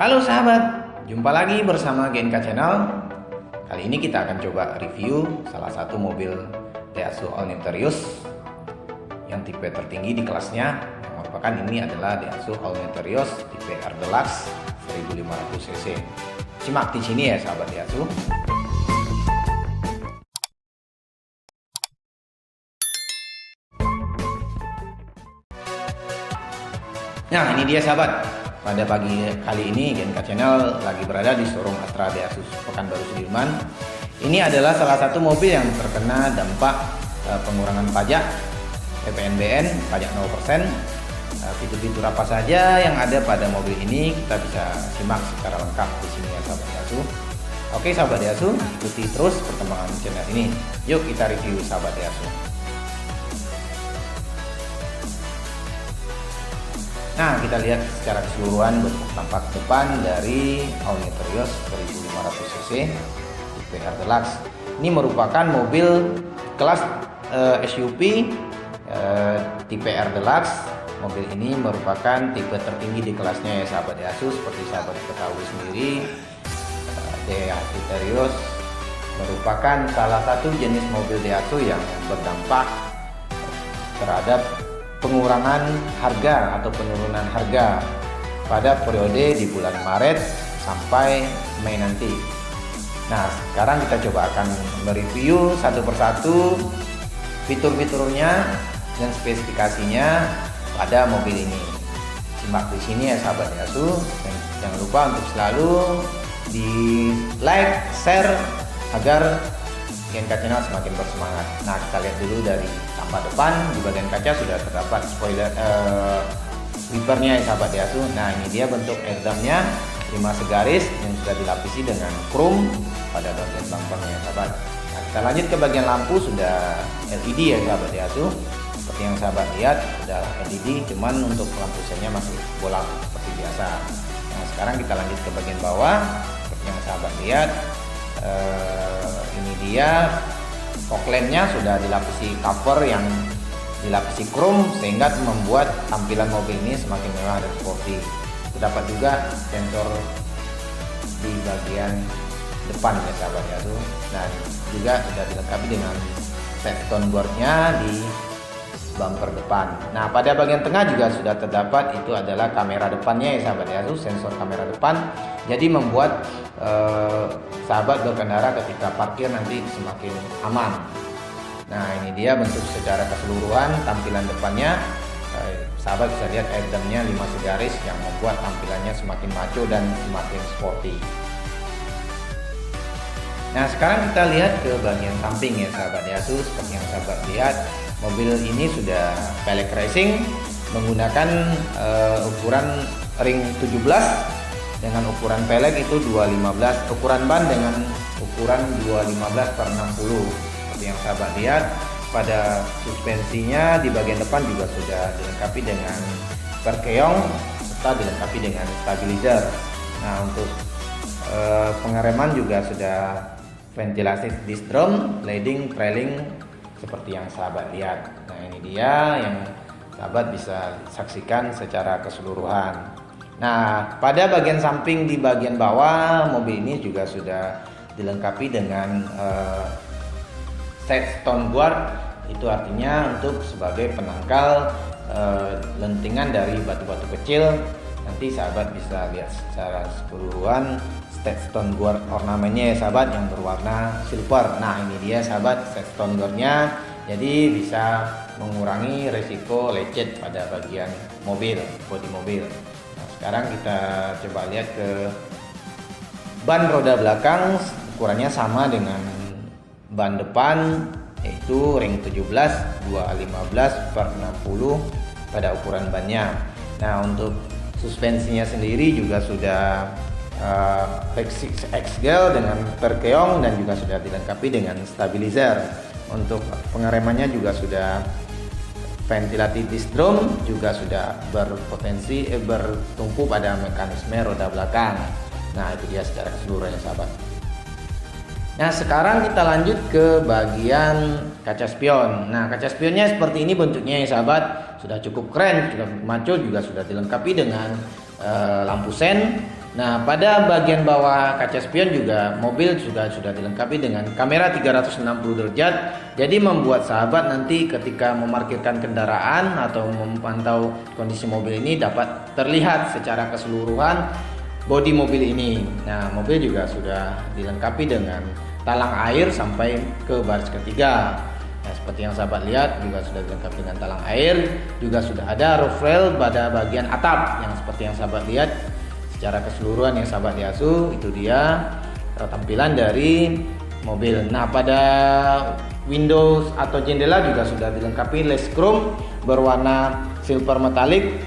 Halo sahabat, jumpa lagi bersama Genka Channel. Kali ini kita akan coba review salah satu mobil Daihatsu All New Terios yang tipe tertinggi di kelasnya, yang merupakan ini adalah Daihatsu All New Terios tipe R Deluxe 1500 cc. Simak di sini ya sahabat Daihatsu. Nah, ini dia sahabat. Pada pagi kali ini Genka Channel lagi berada di showroom Astra Daihatsu Pekanbaru Sudirman. Ini adalah salah satu mobil yang terkena dampak pengurangan pajak PPNBM, pajak 0%. Fitur-fitur apa saja yang ada pada mobil ini kita bisa simak secara lengkap di sini ya sahabat Daihatsu. Oke sahabat Daihatsu, ikuti terus perkembangan channel ini. Yuk kita review sahabat Daihatsu. Nah, kita lihat secara keseluruhan bentuk tampak depan dari All New Terios 1500 cc tipe R Deluxe. Ini merupakan mobil kelas SUV tipe R Deluxe. Mobil ini merupakan tipe tertinggi di kelasnya ya sahabat Daihatsu. Seperti sahabat ketahui sendiri, Daihatsu Terios merupakan salah satu jenis mobil Daihatsu yang berdampak terhadap pengurangan harga atau penurunan harga pada periode di bulan Maret sampai Mei nanti. Nah, sekarang kita coba akan mereview satu persatu fitur-fiturnya dan spesifikasinya pada mobil ini. Simak di sini ya sahabat Daihatsu, dan jangan lupa untuk selalu di like, share agar Genka Channel semakin bersemangat. Nah, kita lihat dulu dari tampak depan. Di bagian kaca sudah terdapat spoiler wipernya ya sahabat Daihatsu. Nah, ini dia bentuk airdamnya 5 segaris yang sudah dilapisi dengan chrome pada bagian bumpernya sahabat. Nah, kita lanjut ke bagian lampu, sudah LED ya sahabat Daihatsu. Seperti yang sahabat lihat sudah LED, cuman untuk lampu sennya masih bolak seperti biasa. Nah, sekarang kita lanjut ke bagian bawah. Seperti yang sahabat lihat, ini dia fog lampnya sudah dilapisi cover yang dilapisi chrome sehingga membuat tampilan mobil ini semakin mewah dan sporty. Terdapat juga sensor di bagian depan ya sahabat Daihatsu. Nah, juga sudah dilengkapi dengan set stone boardnya di bumper depan. Nah, pada bagian tengah juga sudah terdapat itu adalah kamera depannya ya sahabat Daihatsu, sensor kamera depan. Jadi membuat sahabat berkendara ketika parkir nanti semakin aman. Nah, ini dia bentuk secara keseluruhan tampilan depannya. Sahabat bisa lihat airdamnya 5 segaris yang membuat tampilannya semakin maco dan semakin sporty. Nah, sekarang kita lihat ke bagian samping ya sahabat Daihatsu. Seperti yang sahabat lihat, mobil ini sudah pelek racing menggunakan ukuran ring 17 dengan ukuran pelek itu 215, ukuran ban dengan ukuran 215/60. Seperti yang sahabat lihat, pada suspensinya di bagian depan juga sudah dilengkapi dengan perkeong serta dilengkapi dengan stabilizer. Nah, untuk pengereman juga sudah ventilasi disc drum, leading, trailing seperti yang sahabat lihat. Nah, ini dia yang sahabat bisa saksikan secara keseluruhan. Nah, pada bagian samping di bagian bawah mobil ini juga sudah dilengkapi dengan set stone guard. Itu artinya untuk sebagai penangkal lentingan dari batu-batu kecil. Nanti sahabat bisa lihat secara keseluruhan set stone guard ornamennya ya sahabat yang berwarna silver. Nah, ini dia sahabat set stone guardnya. Jadi bisa mengurangi resiko lecet pada bagian mobil, bodi mobil. Sekarang kita coba lihat ke ban roda belakang. Ukurannya sama dengan ban depan, yaitu ring 17 215/60 pada ukuran bannya. Nah, untuk suspensinya sendiri juga sudah X6 X-Gel dengan perkeong dan juga sudah dilengkapi dengan stabilizer. Untuk pengeremannya juga sudah ventilatif disc drum, juga sudah bertumpu pada mekanisme roda belakang. Nah, itu dia secara keseluruhannya sahabat. Nah, sekarang kita lanjut ke bagian kaca spion. Nah, kaca spionnya seperti ini bentuknya ya sahabat. Sudah cukup keren, sudah maco, juga sudah dilengkapi dengan lampu sen Nah, pada bagian bawah kaca spion juga mobil sudah dilengkapi dengan kamera 360 derajat. Jadi membuat sahabat nanti ketika memarkirkan kendaraan atau memantau kondisi mobil ini dapat terlihat secara keseluruhan bodi mobil ini. Nah, mobil juga sudah dilengkapi dengan talang air sampai ke baris ketiga. Nah, seperti yang sahabat lihat juga sudah dilengkapi dengan talang air, juga sudah ada roof rail pada bagian atap yang seperti yang sahabat lihat. Secara keseluruhan yang sahabat Daihatsu, itu dia tampilan dari mobil. Nah, pada windows atau jendela juga sudah dilengkapi les chrome berwarna silver metallic,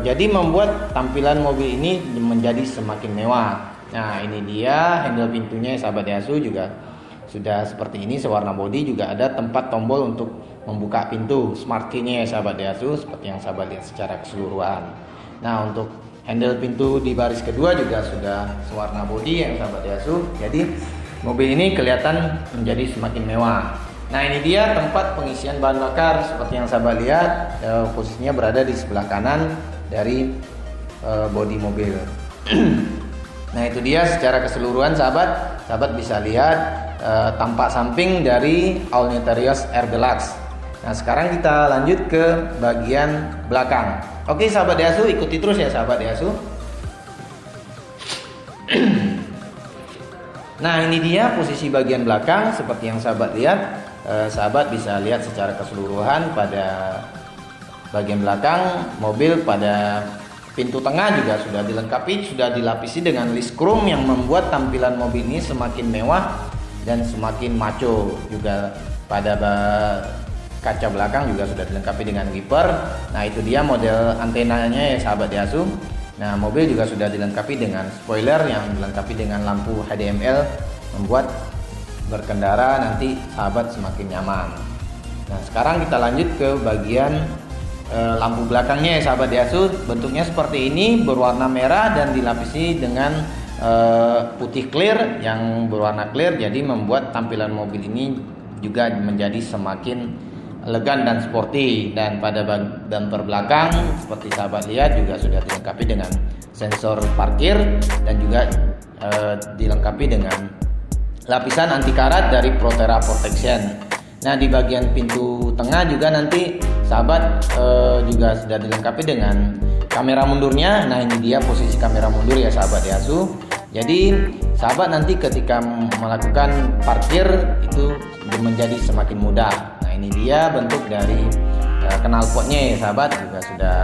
jadi membuat tampilan mobil ini menjadi semakin mewah. Nah, ini dia handle pintunya sahabat Daihatsu juga sudah seperti ini, sewarna body, juga ada tempat tombol untuk membuka pintu smart key-nya sahabat Daihatsu seperti yang sahabat lihat secara keseluruhan. Nah, untuk handle pintu di baris kedua juga sudah sewarna body yang sahabat Daihatsu. Jadi mobil ini kelihatan menjadi semakin mewah. Nah, ini dia tempat pengisian bahan bakar seperti yang sahabat lihat, posisinya berada di sebelah kanan dari bodi mobil. Nah, itu dia secara keseluruhan sahabat bisa lihat tampak samping dari All New Terios Air Deluxe. Nah, sekarang kita lanjut ke bagian belakang. Oke sahabat Daihatsu, ikuti terus ya sahabat Daihatsu. Nah, ini dia posisi bagian belakang seperti yang sahabat lihat. Sahabat bisa lihat secara keseluruhan pada bagian belakang mobil. Pada pintu tengah juga sudah dilengkapi, sudah dilapisi dengan list chrome yang membuat tampilan mobil ini semakin mewah dan semakin maco. Juga pada kaca belakang juga sudah dilengkapi dengan wiper. Nah, itu dia model antenanya ya sahabat Daihatsu. Nah, mobil juga sudah dilengkapi dengan spoiler yang dilengkapi dengan lampu HDML, membuat berkendara nanti sahabat semakin nyaman. Nah, sekarang kita lanjut ke bagian lampu belakangnya ya sahabat Daihatsu. Bentuknya seperti ini, berwarna merah dan dilapisi dengan putih clear yang berwarna clear, jadi membuat tampilan mobil ini juga menjadi semakin elegan dan sporty. Dan pada bumper belakang seperti sahabat lihat juga sudah dilengkapi dengan sensor parkir dan juga dilengkapi dengan lapisan anti karat dari Proterra Protection. Nah, di bagian pintu tengah juga nanti sahabat juga sudah dilengkapi dengan kamera mundurnya. Nah, ini dia posisi kamera mundur ya sahabat Daihatsu. Jadi sahabat nanti ketika melakukan parkir itu menjadi semakin mudah. Nah, ini dia bentuk dari knalpotnya ya sahabat, juga sudah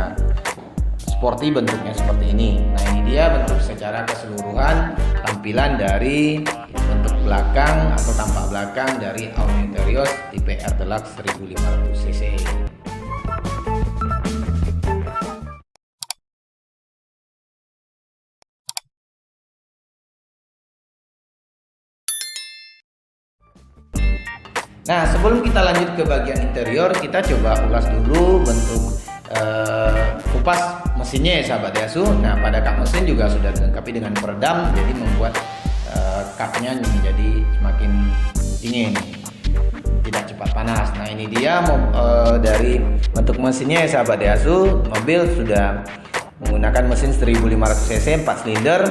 sporty bentuknya seperti ini. Nah, ini dia bentuk secara keseluruhan tampilan dari bentuk belakang atau tampak belakang dari All New Terios tipe Air Deluxe 1500 cc. Nah, sebelum kita lanjut ke bagian interior, kita coba ulas dulu bentuk kupas mesinnya ya sahabat Daihatsu. Nah, pada kap mesin juga sudah dilengkapi dengan peredam, jadi membuat kapnya menjadi semakin dingin, tidak cepat panas. Nah, ini dia dari bentuk mesinnya ya sahabat Daihatsu. Mobil sudah menggunakan mesin 1500 cc 4 silinder.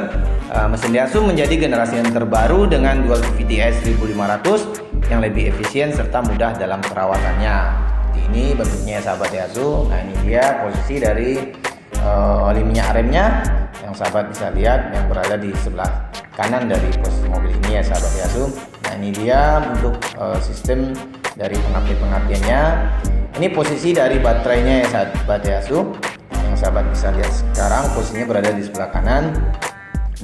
Mesin Daihatsu menjadi generasi yang terbaru dengan dual VTI 1500 yang lebih efisien serta mudah dalam perawatannya. Ini bentuknya sahabat Daihatsu. Nah, ini dia posisi dari oli minyak remnya yang sahabat bisa lihat yang berada di sebelah kanan dari posisi mobil ini ya sahabat Daihatsu. Nah, ini dia untuk sistem dari pengapit-pengaptiannya. Ini posisi dari baterainya ya sahabat Daihatsu. Yang sahabat bisa lihat sekarang posisinya berada di sebelah kanan.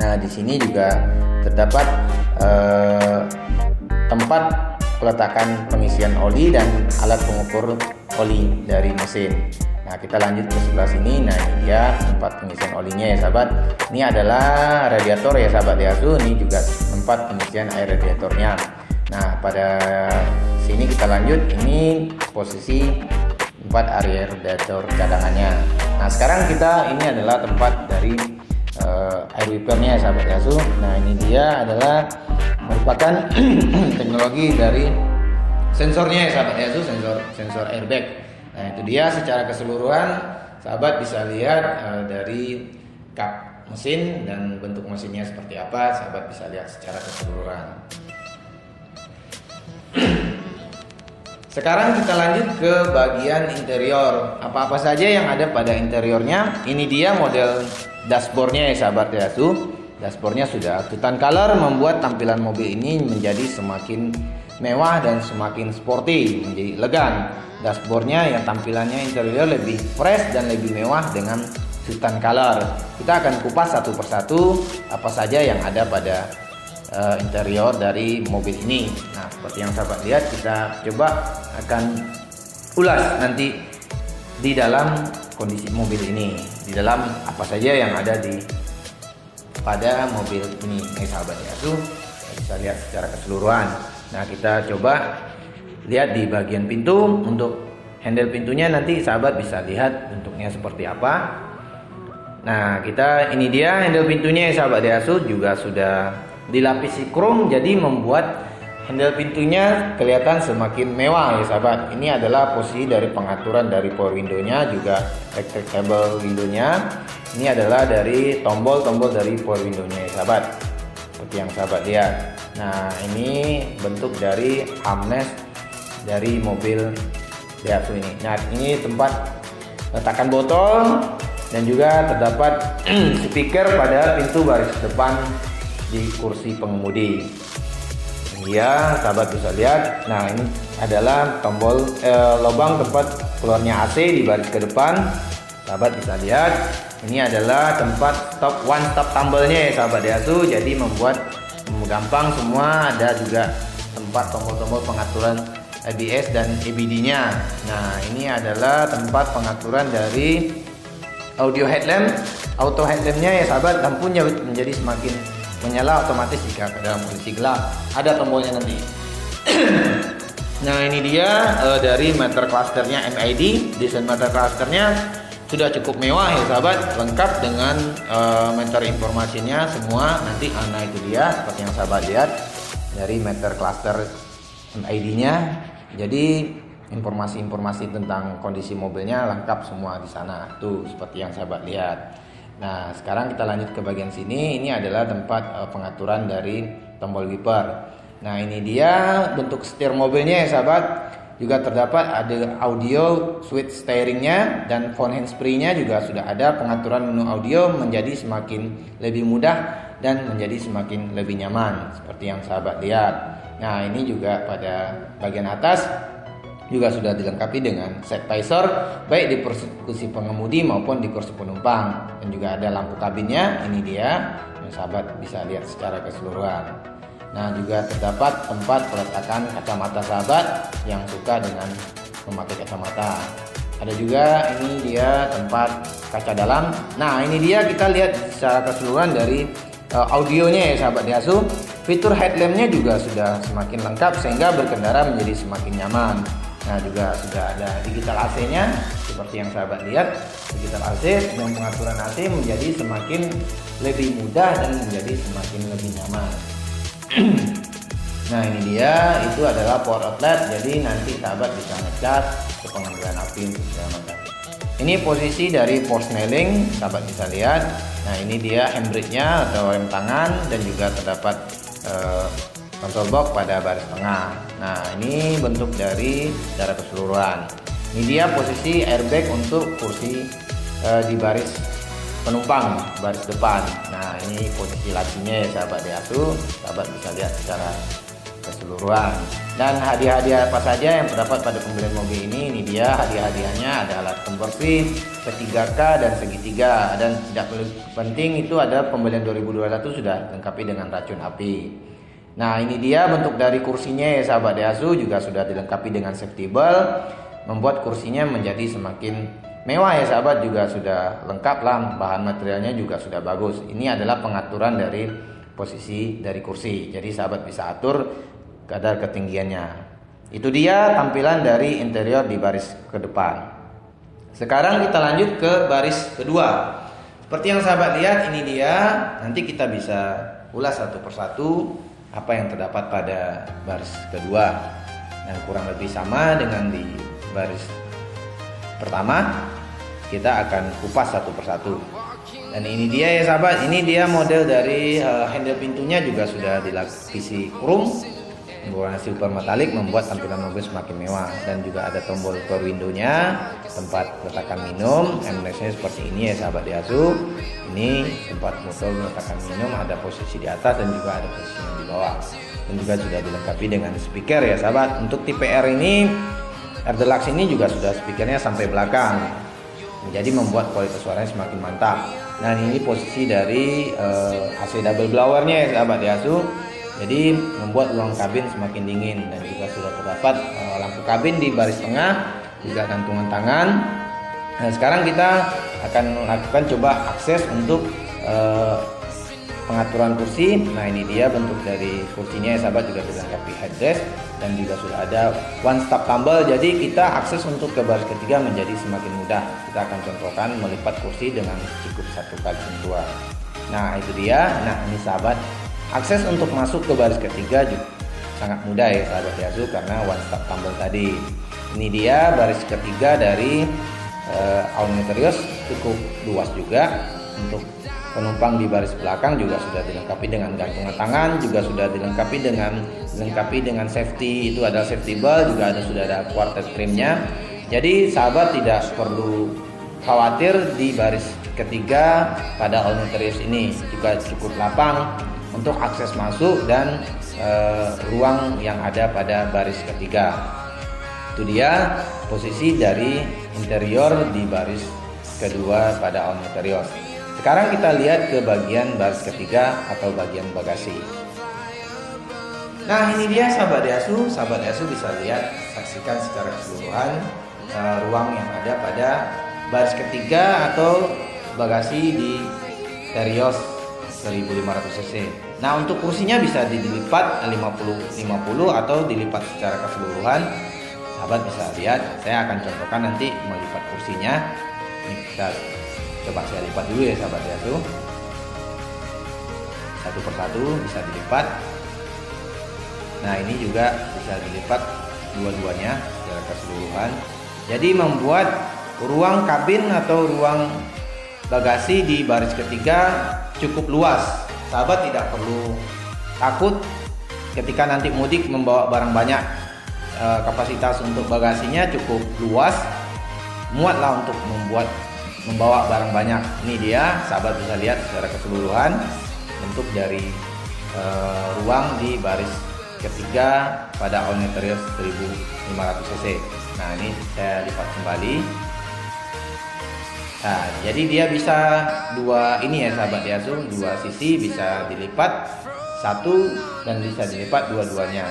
Nah, di sini juga terdapat tempat peletakan pengisian oli dan alat pengukur oli dari mesin. Nah, kita lanjut ke sebelah sini. Nah, ini dia tempat pengisian olinya ya sahabat. Ini adalah radiator ya sahabat Daihatsu. Ini juga tempat pengisian air radiatornya. Nah, pada sini kita lanjut. Ini posisi tempat air radiator cadangannya. Nah, sekarang ini adalah tempat dari air wipernya ya sahabat Daihatsu. Nah, ini dia adalah merupakan teknologi dari sensornya ya sahabat Daihatsu, sensor airbag. Nah, itu dia secara keseluruhan sahabat bisa lihat dari kap mesin dan bentuk mesinnya seperti apa, sahabat bisa lihat secara keseluruhan. Sekarang kita lanjut ke bagian interior. Apa-apa saja yang ada pada interiornya. Ini dia model dashboardnya ya sahabat ya. Dashboardnya sudah Titan Color, membuat tampilan mobil ini menjadi semakin mewah dan semakin sporty, menjadi elegan. Dashboardnya yang tampilannya interior lebih fresh dan lebih mewah dengan Titan Color. Kita akan kupas satu persatu apa saja yang ada pada interior dari mobil ini. Nah, seperti yang sahabat lihat, kita coba akan ulas nanti di dalam kondisi mobil ini, di dalam apa saja yang ada pada mobil ini. Ini sahabat ya, tuh bisa lihat secara keseluruhan. Nah, kita coba lihat di bagian pintu. Untuk handle pintunya nanti sahabat bisa lihat bentuknya seperti apa. Nah, ini dia handle pintunya ya sahabat ya, juga sudah dilapisi chrome, jadi membuat handle pintunya kelihatan semakin mewah ya sahabat. Ini adalah posisi dari pengaturan dari power window-nya, juga retractable window-nya. Ini adalah dari tombol-tombol dari power window-nya ya sahabat, seperti yang sahabat lihat. Nah, ini bentuk dari armrest dari mobil Daihatsu ini. Nah, ini tempat letakkan botol dan juga terdapat speaker pada pintu baris depan di kursi pengemudi. Ya, sahabat bisa lihat. Nah, ini adalah tombol lubang tempat keluarnya AC di baris ke depan. Sahabat bisa lihat. Ini adalah tempat one stop tumble-nya ya sahabat Daihatsu. Jadi membuat gampang semua. Ada juga tempat tombol-tombol pengaturan ABS dan ABD-nya. Nah, ini adalah tempat pengaturan dari audio headlamp. Auto headlamp-nya ya sahabat, lampunya menjadi semakin menyala otomatis jika dalam kondisi gelap. Ada tombolnya nanti. Nah, ini dia dari meter clusternya MID. Desain meter clusternya sudah cukup mewah ya sahabat, lengkap dengan meter informasinya semua nanti. Nah, itu dia seperti yang sahabat lihat dari meter cluster MID-nya. Jadi informasi-informasi tentang kondisi mobilnya lengkap semua di sana. Tuh seperti yang sahabat lihat. Nah, sekarang kita lanjut ke bagian sini. Ini adalah tempat pengaturan dari tombol wiper. Nah, ini dia bentuk setir mobilnya ya sahabat. Juga terdapat ada audio switch steeringnya dan phone handsfree-nya juga sudah ada. Pengaturan menu audio menjadi semakin lebih mudah dan menjadi semakin lebih nyaman seperti yang sahabat lihat. Nah, ini juga pada bagian atas juga sudah dilengkapi dengan set visor, baik di kursi pengemudi maupun di kursi penumpang, dan juga ada lampu kabinnya. Ini dia, sahabat bisa lihat secara keseluruhan. Nah, juga terdapat tempat peletakan kacamata sahabat yang suka dengan memakai kacamata. Ada juga ini dia tempat kaca dalam. Nah, ini dia kita lihat secara keseluruhan dari audionya ya sahabat Daihatsu. Fitur headlampnya juga sudah semakin lengkap sehingga berkendara menjadi semakin nyaman. Nah, juga sudah ada digital AC-nya seperti yang sahabat lihat. Digital AC dengan pengaturan AC menjadi semakin lebih mudah dan menjadi semakin lebih nyaman. Nah, ini dia, itu adalah power outlet. Jadi nanti sahabat bisa ngecas ke pengambilan api untuk segala macam. Ini posisi dari force snelling, sahabat bisa lihat. Nah, ini dia handbrake-nya atau rem tangan, dan juga terdapat control box pada baris tengah. Nah, ini bentuk dari secara keseluruhan. Ini dia posisi airbag untuk kursi di baris penumpang, baris depan. Nah, ini posisi lacinya ya sahabat Daihatsu. Sahabat bisa lihat secara keseluruhan. Dan hadiah-hadiah apa saja yang terdapat pada pembelian mobil ini? Ini dia hadiah-hadiahnya, ada alat konversi P3K dan segitiga. Dan tidak penting itu ada pembelian 2021 sudah dilengkapi dengan racun api. Nah, ini dia bentuk dari kursinya ya sahabat Daihatsu, juga sudah dilengkapi dengan safety belt, membuat kursinya menjadi semakin mewah ya sahabat. Juga sudah lengkap lah, bahan materialnya juga sudah bagus. Ini adalah pengaturan dari posisi dari kursi, jadi sahabat bisa atur kadar ketinggiannya. Itu dia tampilan dari interior di baris ke depan. Sekarang kita lanjut ke baris kedua. Seperti yang sahabat lihat, ini dia. Nanti kita bisa ulas satu persatu apa yang terdapat pada baris kedua, dan kurang lebih sama dengan di baris pertama. Kita akan kupas satu persatu. Dan ini dia ya sahabat, ini dia model dari handle pintunya juga sudah dilapisi chrome berwarna silver metalik, membuat tampilan mobil semakin mewah. Dan juga ada tombol power window-nya, tempat letakkan minum, emblesnya seperti ini ya sahabat Daihatsu. Ini tempat botol letakkan minum, ada posisi di atas dan juga ada posisi di bawah. Dan juga sudah dilengkapi dengan speaker ya sahabat. Untuk tipe R ini, R Deluxe ini juga sudah speakernya sampai belakang, jadi membuat kualitas suaranya semakin mantap. Nah ini posisi dari AC double blowernya ya sahabat Daihatsu, jadi membuat ruang kabin semakin dingin. Dan juga sudah terdapat lampu kabin di baris tengah, juga gantungan tangan. Nah sekarang kita akan melakukan coba akses untuk pengaturan kursi. Nah ini dia bentuk dari kursinya ya sahabat, juga dilengkapi headrest dan juga sudah ada one stop tumble, jadi kita akses untuk ke baris ketiga menjadi semakin mudah. Kita akan contohkan melipat kursi dengan cukup satu kali sentuhan. Nah itu dia. Nah ini sahabat, akses untuk masuk ke baris ketiga juga sangat mudah ya sahabat Daihatsu karena one stop tumble tadi. Ini dia baris ketiga dari Audi Terios, cukup luas juga. Untuk penumpang di baris belakang juga sudah dilengkapi dengan gantungan tangan, juga sudah dilengkapi dengan safety, itu ada safety belt, juga sudah ada quartet trimnya. Jadi sahabat tidak perlu khawatir di baris ketiga pada Audi Terios ini, juga cukup lapang untuk akses masuk dan ruang yang ada pada baris ketiga. Itu dia posisi dari interior di baris kedua pada Audi Terios. Sekarang kita lihat ke bagian baris ketiga atau bagian bagasi. Nah ini dia sahabat Daihatsu bisa lihat, saksikan secara keseluruhan ruang yang ada pada baris ketiga atau bagasi di Terios 1500 cc. Nah untuk kursinya bisa dilipat 50-50 atau dilipat secara keseluruhan. Sahabat bisa lihat, saya akan contohkan nanti melipat kursinya. Ini kita coba saya lipat dulu ya sahabat Daihatsu. Satu persatu bisa dilipat. Nah ini juga bisa dilipat dua-duanya secara keseluruhan. Jadi membuat ruang kabin atau ruang bagasi di baris ketiga cukup luas. Sahabat tidak perlu takut ketika nanti mudik membawa barang banyak. Kapasitas untuk bagasinya cukup luas, muatlah untuk membawa barang banyak. Ini dia sahabat bisa lihat secara keseluruhan bentuk dari ruang di baris ketiga pada Audi Terios 1500 cc. Nah ini saya lipat kembali. Nah jadi dia bisa dua ini ya sahabat Daihatsu, dua sisi bisa dilipat satu dan bisa dilipat dua-duanya.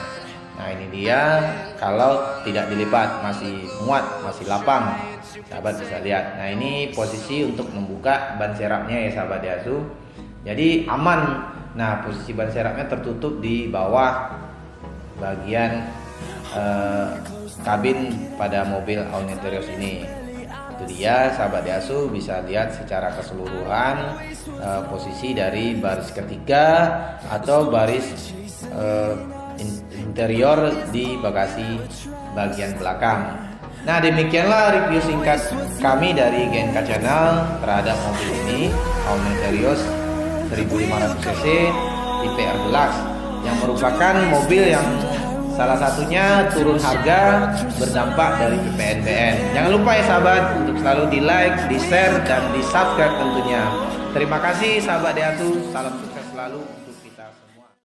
Nah ini dia kalau tidak dilipat, masih muat, masih lapang, sahabat bisa lihat. Nah ini posisi untuk membuka ban serapnya ya sahabat Daihatsu, jadi aman. Nah posisi ban serapnya tertutup di bawah bagian kabin pada mobil Audi Terios ini. Itu dia sahabat Daihatsu bisa lihat secara keseluruhan posisi dari baris ketiga atau baris interior di bagasi bagian belakang. Nah demikianlah review singkat kami dari GNK Channel terhadap mobil ini, Audi Terios 1500 cc tipe R Deluxe, yang merupakan mobil yang salah satunya turun harga berdampak dari PPNBM. Jangan lupa ya sahabat untuk selalu di like, di share, dan di subscribe tentunya. Terima kasih sahabat Daihatsu, salam sukses selalu untuk kita semua.